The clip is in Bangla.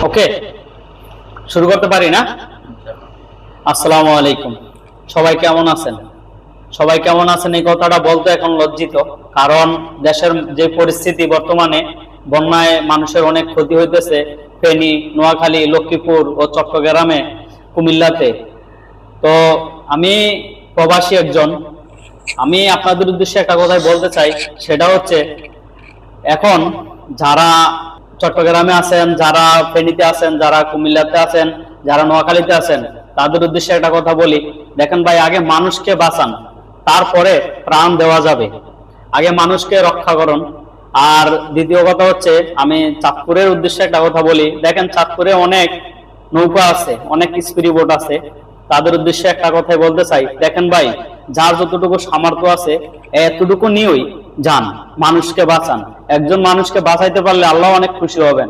ওকে, শুরু করতে পারি না? আসসালামু আলাইকুম। সবাই কেমন আছেন? সবাই কেমন আছেন এই কথাটা বলতে এখন লজ্জিত, কারণ দেশের যে পরিস্থিতি বর্তমানে, বন্যায় মানুষের অনেক ক্ষতি হইতেছে ফেনী, নোয়াখালী, লক্ষ্মীপুর ও চট্টগ্রামে, কুমিল্লাতে। তো আমি প্রবাসী একজন, আমি আপনাদের উদ্দেশ্যে একটা কথাই বলতে চাই, সেটা হচ্ছে এখন যারা চট্টগ্রামে আছেন, যারা ফেনীতে আছেন, যারা কুমিল্লাতে আছেন, যারা নোয়াখালীতে আছেন, তাদের উদ্দেশ্যে একটা কথা বলি। দেখেন ভাই, আগে মানুষকে বাঁচান, তারপরে প্রাণ দেওয়া যাবে। আগে মানুষকে রক্ষা করুন। আর দ্বিতীয় কথা হচ্ছে, আমি চাঁদপুরের উদ্দেশ্যে একটা কথা বলি। দেখেন, চাঁদপুরে অনেক নৌকা আছে, অনেক স্পিড বোট আছে। তাদের উদ্দেশ্যে একটা কথাই বলতে চাই, দেখেন ভাই, যার যতটুকু সামর্থ্য আছে এতটুকু নিয়েই যান, মানুষকে বাঁচান। একজন মানুষকে বাঁচাইতে পারলে আল্লাহ অনেক খুশি হবেন।